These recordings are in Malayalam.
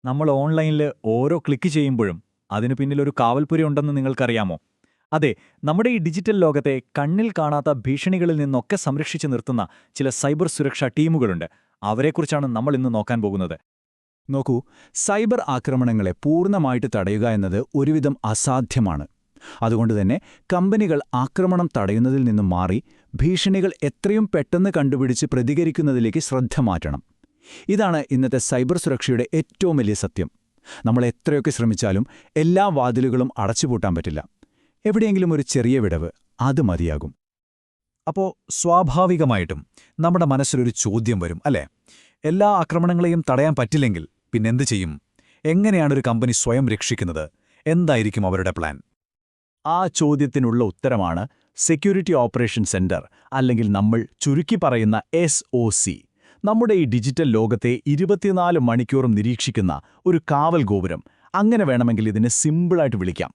നമ്മൾ ഓൺലൈനിൽ ഓരോ ക്ലിക്ക് ചെയ്യുമ്പോഴും അതിനു പിന്നിലൊരു കാവൽപ്പുര ഉണ്ടെന്ന് നിങ്ങൾക്കറിയാമോ? അതെ, നമ്മുടെ ഈ ഡിജിറ്റൽ ലോകത്തെ കണ്ണിൽ കാണാത്ത ഭീഷണികളിൽ നിന്നൊക്കെ സംരക്ഷിച്ചു നിർത്തുന്ന ചില സൈബർ സുരക്ഷാ ടീമുകളുണ്ട്. അവരെക്കുറിച്ചാണ് നമ്മൾ ഇന്ന് നോക്കാൻ പോകുന്നത്. നോക്കൂ, സൈബർ ആക്രമണങ്ങളെ പൂർണ്ണമായിട്ട് തടയുക എന്നത് ഒരുവിധം അസാധ്യമാണ്. അതുകൊണ്ടുതന്നെ കമ്പനികൾ ആക്രമണം തടയുന്നതിൽ നിന്നും മാറി ഭീഷണികൾ എത്രയും പെട്ടെന്ന് കണ്ടുപിടിച്ച് പ്രതികരിക്കുന്നതിലേക്ക് ശ്രദ്ധ മാറ്റണം. ഇതാണ് ഇന്നത്തെ സൈബർ സുരക്ഷയുടെ ഏറ്റവും വലിയ സത്യം. നമ്മൾ എത്രയൊക്കെ ശ്രമിച്ചാലും എല്ലാ വാതിലുകളും അടച്ചുപൂട്ടാൻ പറ്റില്ല. എവിടെയെങ്കിലും ഒരു ചെറിയ വിടവ്, അത് മതിയാകും. അപ്പോൾ സ്വാഭാവികമായിട്ടും നമ്മുടെ മനസ്സിലൊരു ചോദ്യം വരും, അല്ലേ? എല്ലാ ആക്രമണങ്ങളെയും തടയാൻ പറ്റില്ലെങ്കിൽ പിന്നെന്ത് ചെയ്യും? എങ്ങനെയാണ് ഒരു കമ്പനി സ്വയം രക്ഷിക്കുന്നത്? എന്തായിരിക്കും അവരുടെ പ്ലാൻ? ആ ചോദ്യത്തിനുള്ള ഉത്തരമാണ് സെക്യൂരിറ്റി ഓപ്പറേഷൻ സെന്റർ, അല്ലെങ്കിൽ നമ്മൾ ചുരുക്കി പറയുന്ന SOC. നമ്മുടെ ഈ ഡിജിറ്റൽ ലോകത്തെ 24 മണിക്കൂറും നിരീക്ഷിക്കുന്ന ഒരു കാവൽ ഗോപുരം. അങ്ങനെ വേണമെങ്കിൽ ഇതിനെ സിമ്പിളായിട്ട് വിളിക്കാം.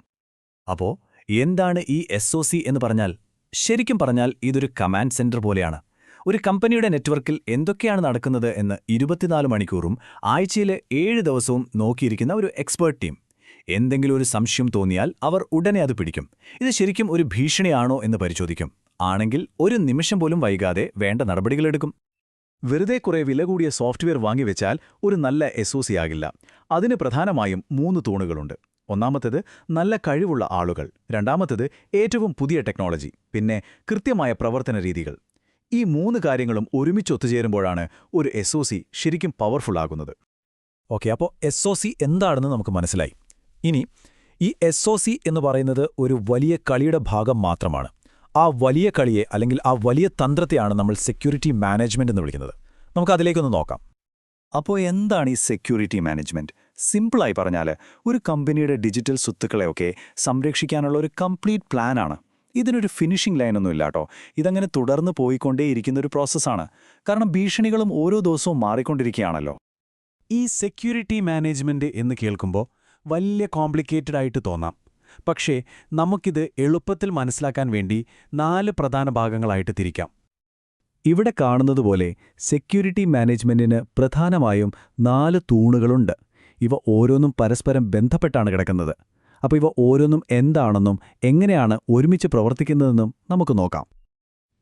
അപ്പോൾ എന്താണ് ഈ SOC എന്ന് പറഞ്ഞാൽ? ശരിക്കും പറഞ്ഞാൽ ഇതൊരു കമാൻഡ് സെന്റർ പോലെയാണ്. ഒരു കമ്പനിയുടെ നെറ്റ്വർക്കിൽ എന്തൊക്കെയാണ് നടക്കുന്നത് എന്ന് 24 മണിക്കൂറും ആഴ്ചയിലെ 7 ദിവസവും നോക്കിയിരിക്കുന്ന ഒരു എക്സ്പേർട്ട് ടീം. എന്തെങ്കിലും ഒരു സംശയം തോന്നിയാൽ അവർ ഉടനെ അത് പിടിക്കും. ഇത് ശരിക്കും ഒരു ഭീഷണിയാണോ എന്ന് പരിശോധിക്കും. ആണെങ്കിൽ ഒരു നിമിഷം പോലും വൈകാതെ വേണ്ട നടപടികളെടുക്കും. വെറുതെ കുറെ വില കൂടിയ സോഫ്റ്റ്വെയർ വാങ്ങിവെച്ചാൽ ഒരു നല്ല SOC ആകില്ല. അതിന് പ്രധാനമായും 3 തൂണുകളുണ്ട്. ഒന്നാമത്തേത് നല്ല കഴിവുള്ള ആളുകൾ, രണ്ടാമത്തേത് ഏറ്റവും പുതിയ ടെക്നോളജി, പിന്നെ കൃത്യമായ പ്രവർത്തന രീതികൾ. ഈ 3 കാര്യങ്ങളും ഒരുമിച്ച് ഒത്തുചേരുമ്പോഴാണ് ഒരു SOC ശരിക്കും പവർഫുൾ ആകുന്നത്. ഓക്കെ, അപ്പോൾ SOC എന്താണെന്ന് നമുക്ക് മനസ്സിലായി. ഇനി ഈ SOC എന്ന് പറയുന്നത് ഒരു വലിയ കളിയുടെ ഭാഗം മാത്രമാണ്. ആ വലിയ കളിയെ, അല്ലെങ്കിൽ ആ വലിയ തന്ത്രത്തെയാണ് നമ്മൾ സെക്യൂരിറ്റി മാനേജ്മെന്റ് എന്ന് വിളിക്കുന്നത്. നമുക്കതിലേക്കൊന്ന് നോക്കാം. അപ്പോൾ എന്താണ് ഈ സെക്യൂരിറ്റി മാനേജ്മെന്റ്? സിമ്പിളായി പറഞ്ഞാൽ, ഒരു കമ്പനിയുടെ ഡിജിറ്റൽ സ്വത്തുക്കളെയൊക്കെ സംരക്ഷിക്കാനുള്ള ഒരു കംപ്ലീറ്റ് പ്ലാനാണ്. ഇതിനൊരു ഫിനിഷിംഗ് ലൈനൊന്നും ഇല്ലാട്ടോ. ഇതങ്ങനെ തുടർന്ന് പോയിക്കൊണ്ടേയിരിക്കുന്ന ഒരു പ്രോസസ്സാണ്. കാരണം ഭീഷണികളും ഓരോ ദിവസവും മാറിക്കൊണ്ടിരിക്കുകയാണല്ലോ. ഈ സെക്യൂരിറ്റി മാനേജ്മെന്റ് എന്ന് കേൾക്കുമ്പോൾ വലിയ കോംപ്ലിക്കേറ്റഡ് ആയിട്ട് തോന്നാം. പക്ഷേ നമുക്കിത് എളുപ്പത്തിൽ മനസ്സിലാക്കാൻ വേണ്ടി 4 പ്രധാന ഭാഗങ്ങളായിട്ട് തിരിക്കാം. ഇവിടെ കാണുന്നതുപോലെ സെക്യൂരിറ്റി മാനേജ്മെന്റിന് പ്രധാനമായും 4 തൂണുകളുണ്ട്. ഇവ ഓരോന്നും പരസ്പരം ബന്ധപ്പെട്ടാണ് കിടക്കുന്നത്. അപ്പോൾ ഇവ ഓരോന്നും എന്താണെന്നും എങ്ങനെയാണ് ഒരുമിച്ച് പ്രവർത്തിക്കുന്നതെന്നും നമുക്ക് നോക്കാം.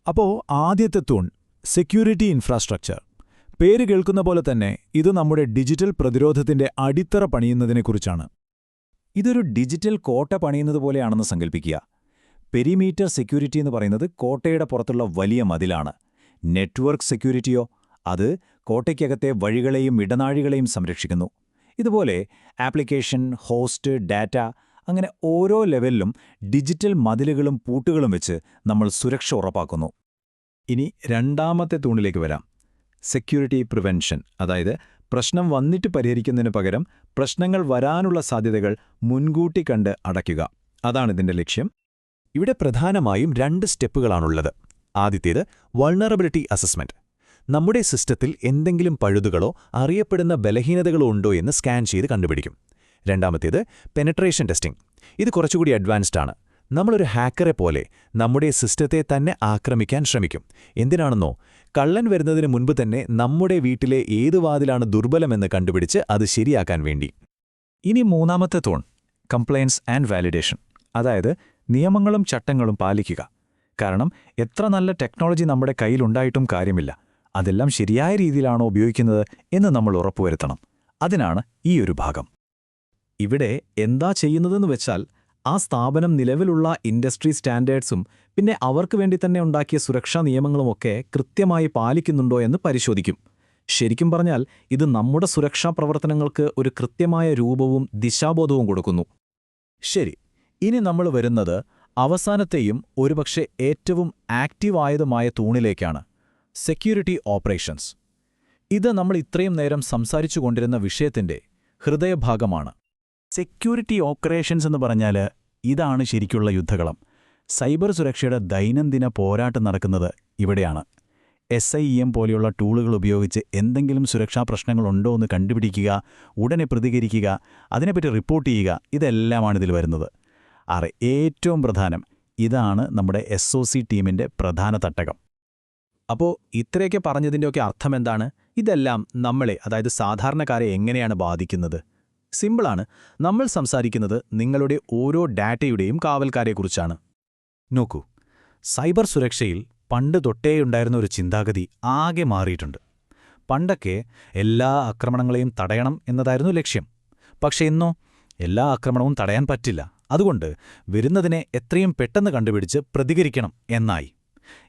അപ്പോൾ ആദ്യത്തെ തൂൺ സെക്യൂരിറ്റി ഇൻഫ്രാസ്ട്രക്ചർ. പേര് കേൾക്കുന്ന പോലെ തന്നെ ഇത് നമ്മുടെ ഡിജിറ്റൽ പ്രതിരോധത്തിന്റെ അടിത്തറ പണിയുന്നതിനെക്കുറിച്ചാണ്. ഇതൊരു ഡിജിറ്റൽ കോട്ട പണിയുന്നത് പോലെയാണെന്ന് സങ്കല്പിക്കുക. പെരിമീറ്റർ സെക്യൂരിറ്റി എന്ന് പറയുന്നത് കോട്ടയുടെ പുറത്തുള്ള വലിയ മതിലാണ്. നെറ്റ്വർക്ക് സെക്യൂരിറ്റിയോ, അത് കോട്ടയ്ക്കകത്തെ വഴികളെയും ഇടനാഴികളെയും സംരക്ഷിക്കുന്നു. ഇതുപോലെ ആപ്ലിക്കേഷൻ, ഹോസ്റ്റ്, ഡാറ്റ, അങ്ങനെ ഓരോ ലെവലിലും ഡിജിറ്റൽ മതിലുകളും പൂട്ടുകളും വെച്ച് നമ്മൾ സുരക്ഷ ഉറപ്പാക്കുന്നു. ഇനി രണ്ടാമത്തെ തൂണിലേക്ക് വരാം. സെക്യൂരിറ്റി പ്രിവെൻഷൻ, അതായത് പ്രശ്നം വന്നിട്ട് പരിഹരിക്കുന്നതിന് പകരം പ്രശ്നങ്ങൾ വരാനുള്ള സാധ്യതകൾ മുൻകൂട്ടി കണ്ട് അടയ്ക്കുക. അതാണിതിന്റെ ലക്ഷ്യം. ഇവിടെ പ്രധാനമായും 2 സ്റ്റെപ്പുകളാണുള്ളത്. ആദ്യത്തേത് വൾണറബിലിറ്റി അസസ്മെന്റ്. നമ്മുടെ സിസ്റ്റത്തിൽ എന്തെങ്കിലും പഴുതുകളോ അറിയപ്പെടുന്ന ബലഹീനതകളോ ഉണ്ടോ എന്ന് സ്കാൻ ചെയ്ത് കണ്ടുപിടിക്കും. രണ്ടാമത്തേത് പെനട്രേഷൻ ടെസ്റ്റിംഗ്. ഇത് കുറച്ചുകൂടി അഡ്വാൻസ്ഡ് ആണ്. നമ്മളൊരു ഹാക്കറെ പോലെ നമ്മുടെ സിസ്റ്റത്തെ തന്നെ ആക്രമിക്കാൻ ശ്രമിക്കും. എന്തിനാണെന്നോ, കള്ളൻ വരുന്നതിന് മുൻപ് തന്നെ നമ്മുടെ വീട്ടിലെ ഏത് വാതിലാണ് ദുർബലമെന്ന് കണ്ടുപിടിച്ച് അത് ശരിയാക്കാൻ വേണ്ടി. ഇനി മൂന്നാമത്തെ തൂൺ കംപ്ലയൻസ് ആൻഡ് വാലിഡേഷൻ, അതായത് നിയമങ്ങളും ചട്ടങ്ങളും പാലിക്കുക. കാരണം എത്ര നല്ല ടെക്നോളജി നമ്മുടെ കയ്യിലുണ്ടായിട്ടും കാര്യമില്ല. അതെല്ലാം ശരിയായ രീതിയിലാണോ ഉപയോഗിക്കുന്നത് എന്ന് നമ്മൾ ഉറപ്പുവരുത്തണം. അതിനാണ് ഈ ഒരു ഭാഗം. ഇവിടെ എന്താ ചെയ്യുന്നതെന്ന് വെച്ചാൽ, ആ സ്ഥാപനം നിലവിലുള്ള ഇൻഡസ്ട്രി സ്റ്റാൻഡേർഡ്സും പിന്നെ അവർക്ക് വേണ്ടി തന്നെ ഉണ്ടാക്കിയ സുരക്ഷാ നിയമങ്ങളുമൊക്കെ കൃത്യമായി പാലിക്കുന്നുണ്ടോ എന്ന് പരിശോധിക്കും. ശരിക്കും പറഞ്ഞാൽ ഇത് നമ്മുടെ സുരക്ഷാ പ്രവർത്തനങ്ങൾക്ക് ഒരു കൃത്യമായ രൂപവും ദിശാബോധവും കൊടുക്കുന്നു. ശരി, ഇനി നമ്മൾ വരുന്നത് അവസാനത്തെയും ഒരുപക്ഷെ ഏറ്റവും ആക്റ്റീവായതുമായ തൂണിലേക്കാണ്, സെക്യൂരിറ്റി ഓപ്പറേഷൻസ്. ഇത് നമ്മൾ ഇത്രയും നേരം സംസാരിച്ചു കൊണ്ടിരുന്ന വിഷയത്തിന്റെ ഹൃദയഭാഗമാണ്. സെക്യൂരിറ്റി ഓപ്പറേഷൻസ് എന്ന് പറഞ്ഞാൽ ഇതാണ് ശരിക്കുള്ള യുദ്ധകളം. സൈബർ സുരക്ഷയുടെ ദൈനംദിന പോരാട്ടം നടക്കുന്നത് ഇവിടെയാണ്. SIEM പോലെയുള്ള ടൂളുകൾ ഉപയോഗിച്ച് എന്തെങ്കിലും സുരക്ഷാ പ്രശ്നങ്ങളുണ്ടോ എന്ന് കണ്ടുപിടിക്കുക, ഉടനെ പ്രതികരിക്കുക, അതിനെപ്പറ്റി റിപ്പോർട്ട് ചെയ്യുക, ഇതെല്ലാമാണിതിൽ വരുന്നത്. ഏറ്റവും പ്രധാനം ഇതാണ് നമ്മുടെ SOC ടീമിന്റെ പ്രധാന തട്ടകം. അപ്പോൾ ഇത്രയൊക്കെ പറഞ്ഞതിൻ്റെയൊക്കെ അർത്ഥമെന്താണ്? ഇതെല്ലാം നമ്മളെ, അതായത് സാധാരണക്കാരെ എങ്ങനെയാണ് ബാധിക്കുന്നത്? സിമ്പിളാണ്. നമ്മൾ സംസാരിക്കുന്നത് നിങ്ങളുടെ ഓരോ ഡാറ്റയുടെയും കാവൽക്കാരെക്കുറിച്ചാണ്. നോക്കൂ, സൈബർ സുരക്ഷയിൽ പണ്ട് തൊട്ടേയുണ്ടായിരുന്ന ഒരു ചിന്താഗതി ആകെ മാറിയിട്ടുണ്ട്. പണ്ടൊക്കെ എല്ലാ ആക്രമണങ്ങളെയും തടയണം എന്നതായിരുന്നു ലക്ഷ്യം. പക്ഷേ ഇന്നോ എല്ലാ ആക്രമണവും തടയാൻ പറ്റില്ല. അതുകൊണ്ട് വരുന്നതിനെ എത്രയും പെട്ടെന്ന് കണ്ടുപിടിച്ച് പ്രതികരിക്കണം എന്നായി.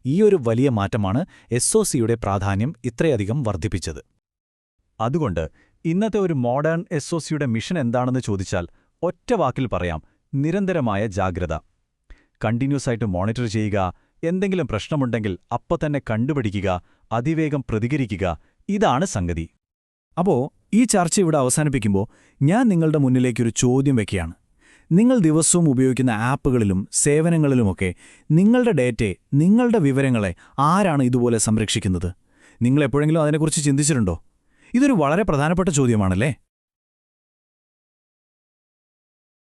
ഈയൊരു വലിയ മാറ്റമാണ് SOCയുടെ പ്രാധാന്യം ഇത്രയധികം വർദ്ധിപ്പിച്ചത്. അതുകൊണ്ട് ഇന്നത്തെ ഒരു മോഡേൺ SOCയുടെ മിഷൻ എന്താണെന്ന് ചോദിച്ചാൽ ഒറ്റ വാക്കിൽ പറയാം: നിരന്തരമായ ജാഗ്രത. കണ്ടിന്യൂസ് ആയിട്ട് മോണിറ്റർ ചെയ്യുക, എന്തെങ്കിലും പ്രശ്നമുണ്ടെങ്കിൽ തന്നെ കണ്ടുപിടിക്കുക, അതിവേഗം പ്രതികരിക്കുക. ഇതാണ് സംഗതി. അപ്പോൾ ഈ ചർച്ച ഇവിടെ അവസാനിപ്പിക്കുമ്പോൾ ഞാൻ നിങ്ങളുടെ മുന്നിലേക്കൊരു ചോദ്യം വയ്ക്കുകയാണ്. നിങ്ങൾ ദിവസവും ഉപയോഗിക്കുന്ന ആപ്പുകളിലും സേവനങ്ങളിലുമൊക്കെ നിങ്ങളുടെ ഡേറ്റയെ, നിങ്ങളുടെ വിവരങ്ങളെ ആരാണ് ഇതുപോലെ സംരക്ഷിക്കുന്നത്? നിങ്ങൾ എപ്പോഴെങ്കിലും അതിനെക്കുറിച്ച് ചിന്തിച്ചിട്ടുണ്ടോ? ഇതൊരു വളരെ പ്രധാനപ്പെട്ട ചോദ്യമാണല്ലേ?